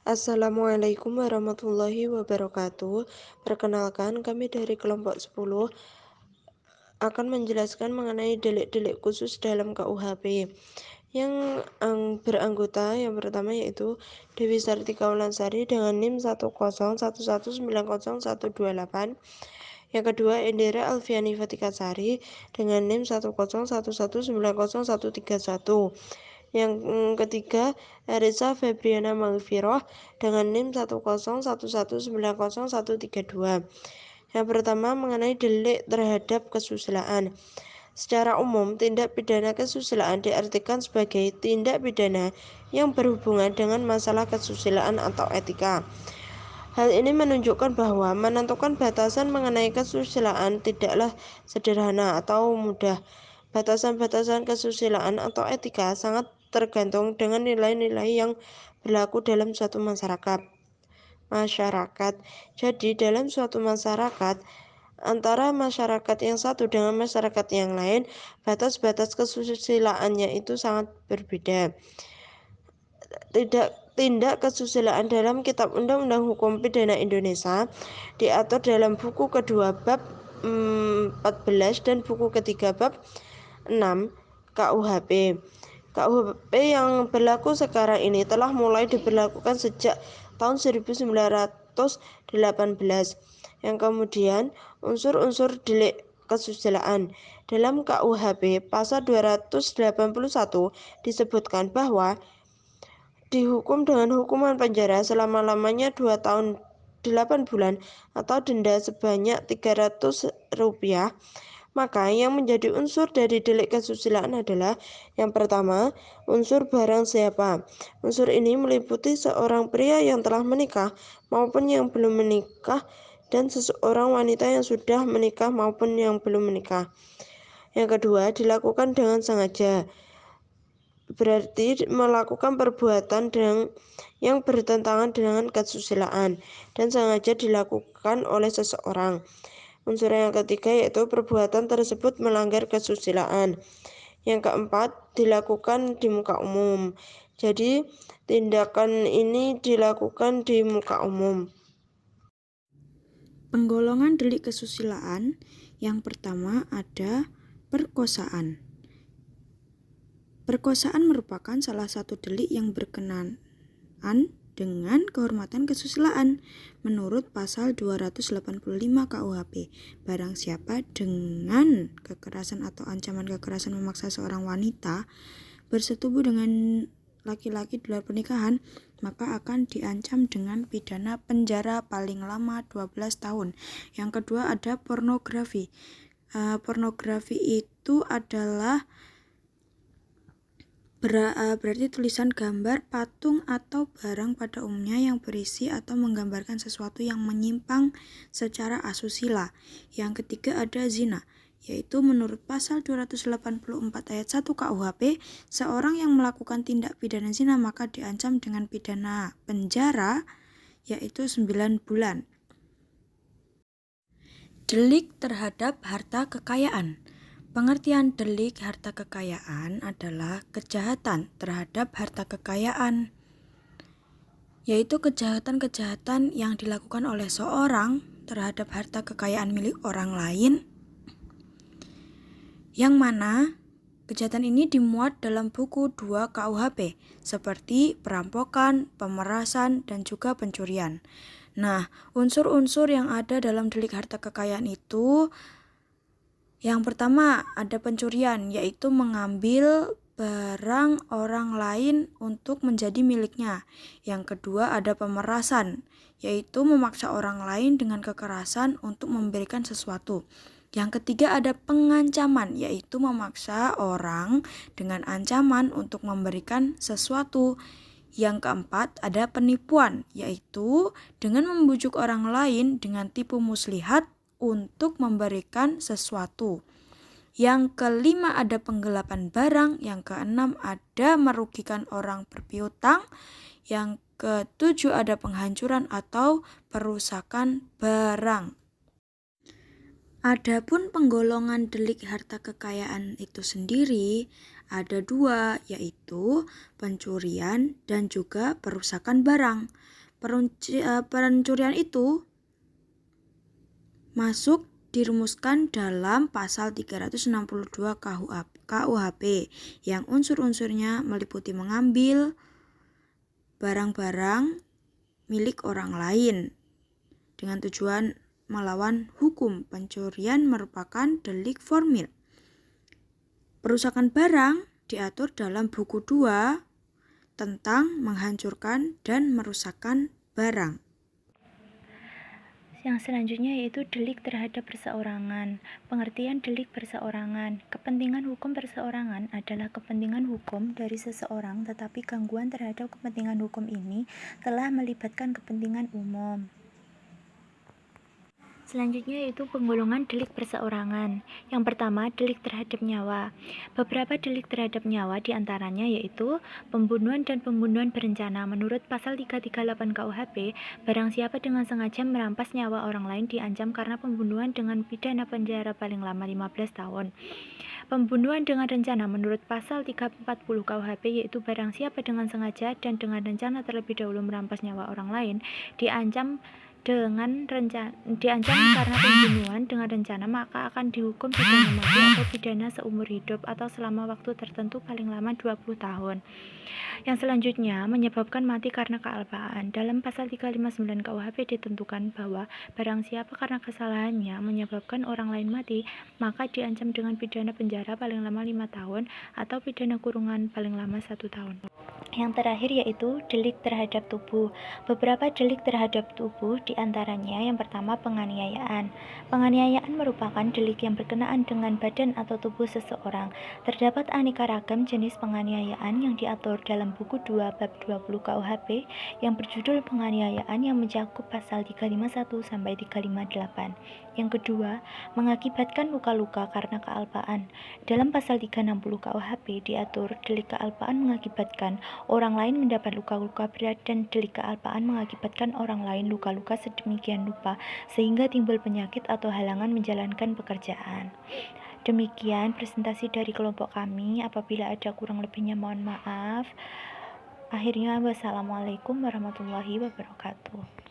Assalamualaikum warahmatullahi wabarakatuh. Perkenalkan, kami dari kelompok 10 akan menjelaskan mengenai delik-delik khusus dalam KUHP yang beranggota yang pertama yaitu Dewi Sartika Wulandari dengan NIM 101190128. Yang kedua, Endera Alfiani Fatikasari dengan NIM 101190131. Yang ketiga, Erisa Febriana Malfiroh dengan NIM 101190132. Yang pertama, mengenai delik terhadap kesusilaan. Secara umum, tindak pidana kesusilaan diartikan sebagai tindak pidana yang berhubungan dengan masalah kesusilaan atau etika. Hal ini menunjukkan bahwa menentukan batasan mengenai kesusilaan tidaklah sederhana atau mudah. Batasan-batasan kesusilaan atau etika sangat tergantung dengan nilai-nilai yang berlaku dalam suatu masyarakat. Jadi, dalam suatu masyarakat, antara masyarakat yang satu dengan masyarakat yang lain, batas-batas kesusilaannya itu sangat berbeda. Tindak kesusilaan dalam Kitab Undang-Undang Hukum Pidana Indonesia diatur dalam buku kedua bab 14 dan buku ketiga bab 6 KUHP. KUHP yang berlaku sekarang ini telah mulai diberlakukan sejak tahun 1918. Yang kemudian, unsur-unsur delik kesusilaan. Dalam KUHP pasal 281 disebutkan bahwa dihukum dengan hukuman penjara selama-lamanya 2 tahun 8 bulan atau denda sebanyak Rp300. Maka yang menjadi unsur dari delik kesusilaan adalah yang pertama, unsur barang siapa. Unsur ini meliputi seorang pria yang telah menikah maupun yang belum menikah dan seseorang wanita yang sudah menikah maupun yang belum menikah. Yang kedua, dilakukan dengan sengaja. Berarti melakukan perbuatan yang bertentangan dengan kesusilaan dan sengaja dilakukan oleh seseorang. Unsur yang ketiga yaitu perbuatan tersebut melanggar kesusilaan. Yang keempat, dilakukan di muka umum. Jadi, tindakan ini dilakukan di muka umum. Penggolongan delik kesusilaan yang pertama ada perkosaan. Perkosaan merupakan salah satu delik yang berkenaan dengan kehormatan kesusilaan menurut pasal 285 KUHP. Barang siapa dengan kekerasan atau ancaman kekerasan memaksa seorang wanita bersetubuh dengan laki-laki di luar pernikahan, maka akan diancam dengan pidana penjara paling lama 12 tahun. Yang kedua ada pornografi. Pornografi itu adalah berarti tulisan, gambar, patung, atau barang pada umumnya yang berisi atau menggambarkan sesuatu yang menyimpang secara asusila. Yang ketiga ada zina, yaitu menurut pasal 284 ayat 1 KUHP, seorang yang melakukan tindak pidana zina maka diancam dengan pidana penjara yaitu 9 bulan. Delik terhadap harta kekayaan. Pengertian delik harta kekayaan adalah kejahatan terhadap harta kekayaan, yaitu kejahatan-kejahatan yang dilakukan oleh seorang terhadap harta kekayaan milik orang lain, yang mana kejahatan ini dimuat dalam buku 2 KUHP, seperti perampokan, pemerasan, dan juga pencurian. Nah, unsur-unsur yang ada dalam delik harta kekayaan itu, yang pertama ada pencurian, yaitu mengambil barang orang lain untuk menjadi miliknya. Yang kedua ada pemerasan, yaitu memaksa orang lain dengan kekerasan untuk memberikan sesuatu. Yang ketiga ada pengancaman, yaitu memaksa orang dengan ancaman untuk memberikan sesuatu. Yang keempat ada penipuan, yaitu dengan membujuk orang lain dengan tipu muslihat untuk memberikan sesuatu. Yang kelima ada penggelapan barang. Yang keenam ada merugikan orang berpiutang. Yang ketujuh ada penghancuran atau perusakan barang. Adapun penggolongan delik harta kekayaan itu sendiri Ada dua, yaitu pencurian dan juga perusakan barang. Pencurian itu masuk dirumuskan dalam pasal 362 KUHP yang unsur-unsurnya meliputi mengambil barang-barang milik orang lain dengan tujuan melawan hukum. Pencurian merupakan delik formil. Perusakan barang diatur dalam buku 2 tentang menghancurkan dan merusakkan barang. Yang selanjutnya yaitu delik terhadap perseorangan. Pengertian delik perseorangan. Kepentingan hukum perseorangan adalah kepentingan hukum dari seseorang, tetapi gangguan terhadap kepentingan hukum ini telah melibatkan kepentingan umum. Selanjutnya yaitu penggolongan delik perseorangan. Yang pertama, delik terhadap nyawa. Beberapa delik terhadap nyawa diantaranya yaitu pembunuhan dan pembunuhan berencana. Menurut pasal 338 KUHP, barang siapa dengan sengaja merampas nyawa orang lain diancam karena pembunuhan dengan pidana penjara paling lama 15 tahun. Pembunuhan dengan rencana menurut pasal 340 KUHP yaitu barang siapa dengan sengaja dan dengan rencana terlebih dahulu merampas nyawa orang lain diancam karena pembunuhan dengan rencana maka akan dihukum pidana mati atau pidana seumur hidup atau selama waktu tertentu paling lama 20 tahun. Yang selanjutnya menyebabkan mati karena kealpaan. Dalam pasal 359 KUHP ditentukan bahwa barang siapa karena kesalahannya menyebabkan orang lain mati maka diancam dengan pidana penjara paling lama 5 tahun atau pidana kurungan paling lama 1 tahun. Yang terakhir yaitu delik terhadap tubuh. Beberapa delik terhadap tubuh diantaranya yang pertama penganiayaan. Penganiayaan merupakan delik yang berkenaan dengan badan atau tubuh seseorang. Terdapat aneka ragam jenis penganiayaan yang diatur dalam buku 2 bab 20 KUHP yang berjudul penganiayaan yang mencakup pasal 351 sampai 358. Yang kedua, mengakibatkan luka-luka karena kealpaan. Dalam pasal 360 KUHP diatur delik kealpaan mengakibatkan orang lain mendapat luka-luka berat dan delik kealpaan mengakibatkan orang lain luka-luka sedemikian rupa sehingga timbul penyakit atau halangan menjalankan pekerjaan. Demikian presentasi dari kelompok kami. Apabila ada kurang lebihnya mohon maaf. Akhirnya wassalamualaikum warahmatullahi wabarakatuh.